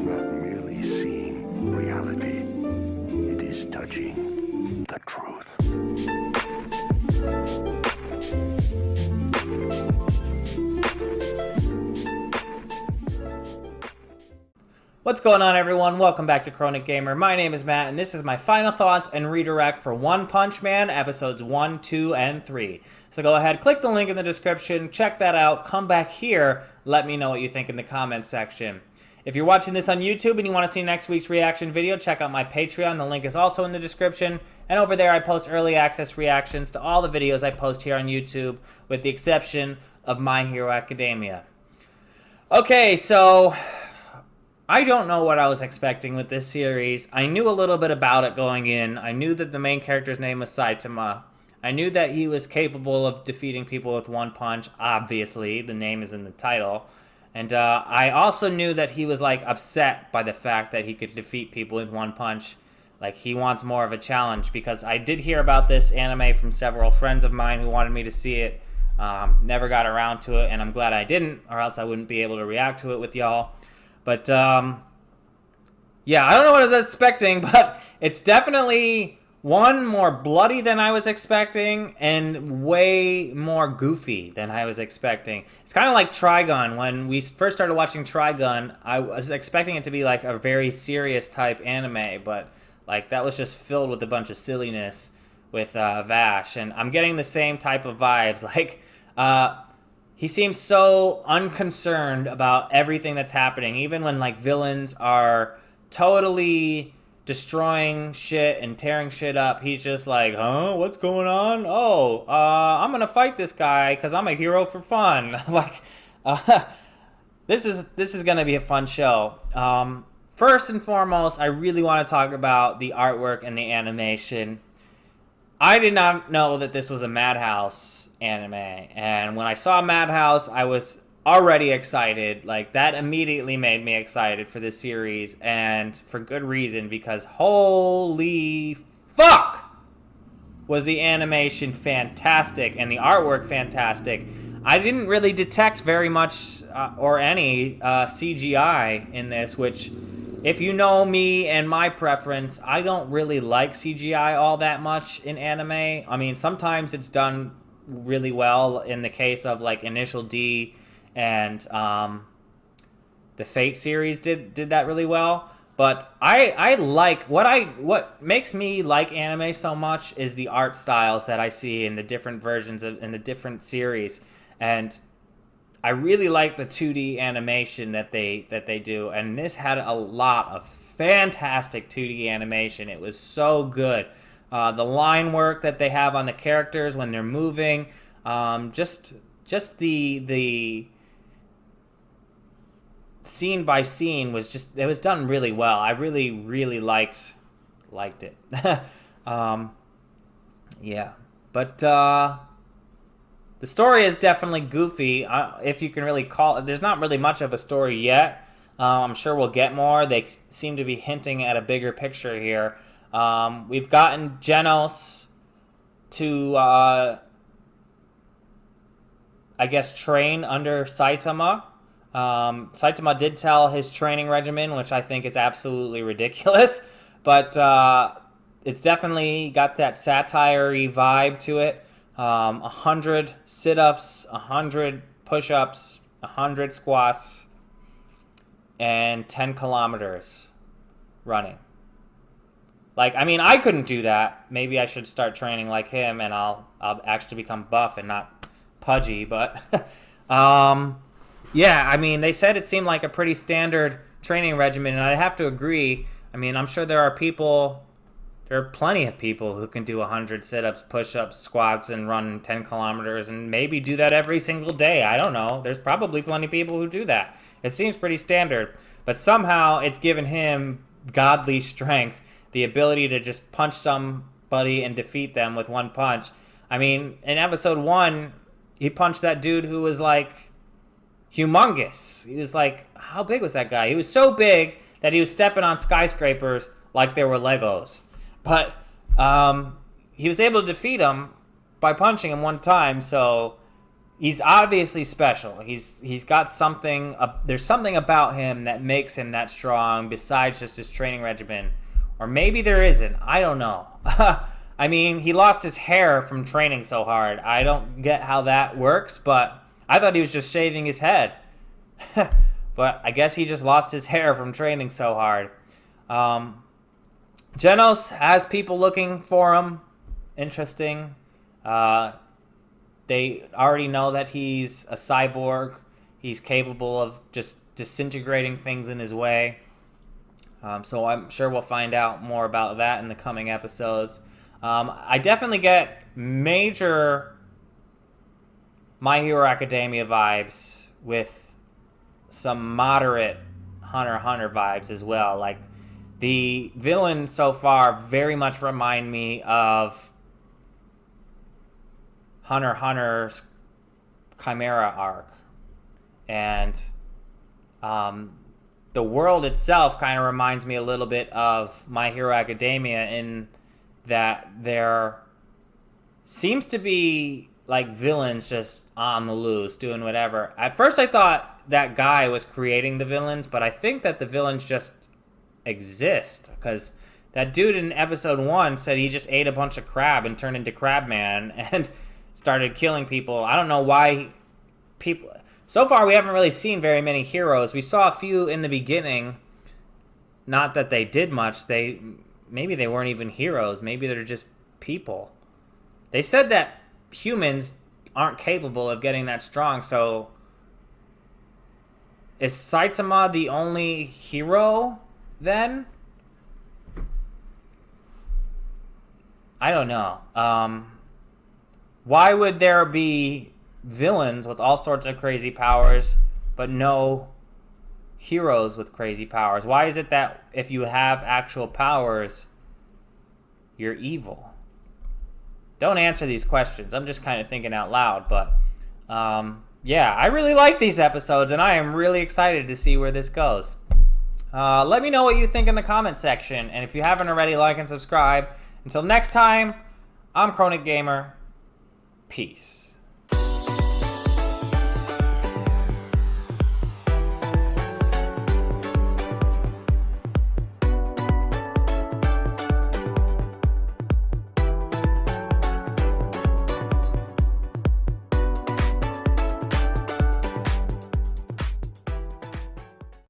not merely seeing reality, it is touching the truth. What's going on, everyone? Welcome back to Chronic Gamer. My name is Matt, and this is my final thoughts and redirect for One Punch Man episodes 1, 2, and 3. So go ahead, click the link in the description, check that out, come back here, let me know what you think in the comments section. If you're watching this on YouTube and you want to see next week's reaction video, check out my Patreon. The link is also in the description. And over there, I post early access reactions to all the videos I post here on YouTube, with the exception of My Hero Academia. Okay, so I don't know what I was expecting with this series. I knew a little bit about it going in. I knew that the main character's name was Saitama. I knew that he was capable of defeating people with one punch. Obviously, the name is in the title. And I also knew that he was like upset by the fact that he could defeat people with one punch. Like, he wants more of a challenge, because I did hear about this anime from several friends of mine who wanted me to see it. Never got around to it, and I'm glad I didn't, or else I wouldn't be able to react to it with y'all. But, yeah, I don't know what I was expecting, but it's definitely, one, more bloody than I was expecting, and way more goofy than I was expecting. It's kind of like Trigun. When we first started watching Trigun, I was expecting it to be like a very serious type anime, but like that was just filled with a bunch of silliness with Vash, and I'm getting the same type of vibes. Like, he seems so unconcerned about everything that's happening, even when like villains are totally destroying shit and tearing shit up. He's just like, huh, what's going on? Oh, I'm gonna fight this guy because I'm a hero for fun. Like, this is gonna be a fun show. First and foremost, I really want to talk about the artwork and the animation. I did not know that this was a Madhouse anime, and when I saw Madhouse, I was already excited. Like, that immediately made me excited for this series, and for good reason, because holy fuck was the animation fantastic and the artwork fantastic. I didn't really detect very much or any CGI in this, which, if you know me and my preference, I don't really like CGI all that much in anime. I mean, sometimes it's done really well. In the case of like Initial D and the Fate series did that really well. But I like what makes me like anime so much is the art styles that I see in the different versions in the different series. And I really like the 2D animation that they do, and this had a lot of fantastic 2D animation. It was so good. The line work that they have on the characters when they're moving, just the scene by scene it was done really well. I really liked it. Yeah, but the story is definitely goofy, if you can really call it. There's not really much of a story yet. I'm sure we'll get more. They seem to be hinting at a bigger picture here. We've gotten Genos to, I guess, train under Saitama. Saitama did tell his training regimen, which I think is absolutely ridiculous. But it's definitely got that satire-y vibe to it. 100 sit-ups, 100 push-ups, 100 squats, and 10 kilometers running. Like, I mean, I couldn't do that. Maybe I should start training like him, and I'll actually become buff and not pudgy. But yeah, I mean, they said it seemed like a pretty standard training regimen, and I have to agree. I mean, I'm sure there are plenty of people who can do 100 sit-ups, push-ups, squats, and run 10 kilometers, and maybe do that every single day. I don't know. There's probably plenty of people who do that. It seems pretty standard. But somehow it's given him godly strength, the ability to just punch somebody and defeat them with one punch. I mean, in episode 1, he punched that dude who was, like, humongous. He was like, how big was that guy? He was so big that he was stepping on skyscrapers like they were Legos. But he was able to defeat him by punching him one time, so he's obviously special. He's got something. There's something about him that makes him that strong, besides just his training regimen, or maybe there isn't. I don't know. I mean, he lost his hair from training so hard. I don't get how that works, but I thought he was just shaving his head. But I guess he just lost his hair from training so hard. Genos has people looking for him. Interesting. They already know that he's a cyborg. He's capable of just disintegrating things in his way. So I'm sure we'll find out more about that in the coming episodes. I definitely get major My Hero Academia vibes with some moderate Hunter x Hunter vibes as well. Like, the villains so far very much remind me of Hunter x Hunter's Chimera arc. And the world itself kind of reminds me a little bit of My Hero Academia in that there seems to be like villains just on the loose doing whatever. At first I thought that guy was creating the villains, but I think that the villains just exist, because that dude in episode 1 said he just ate a bunch of crab and turned into Crabman and started killing people. I don't know why people... So far we haven't really seen very many heroes. We saw a few in the beginning. Not that they did much. Maybe they weren't even heroes. Maybe they're just people. They said that humans aren't capable of getting that strong, so is Saitama the only hero then? I don't know. Why would there be villains with all sorts of crazy powers, but no heroes with crazy powers? Why is it that if you have actual powers, you're evil? Don't answer these questions. I'm just kind of thinking out loud, but yeah, I really like these episodes, and I am really excited to see where this goes. Let me know what you think in the comment section, and if you haven't already, like and subscribe. Until next time, I'm Chronic Gamer. Peace.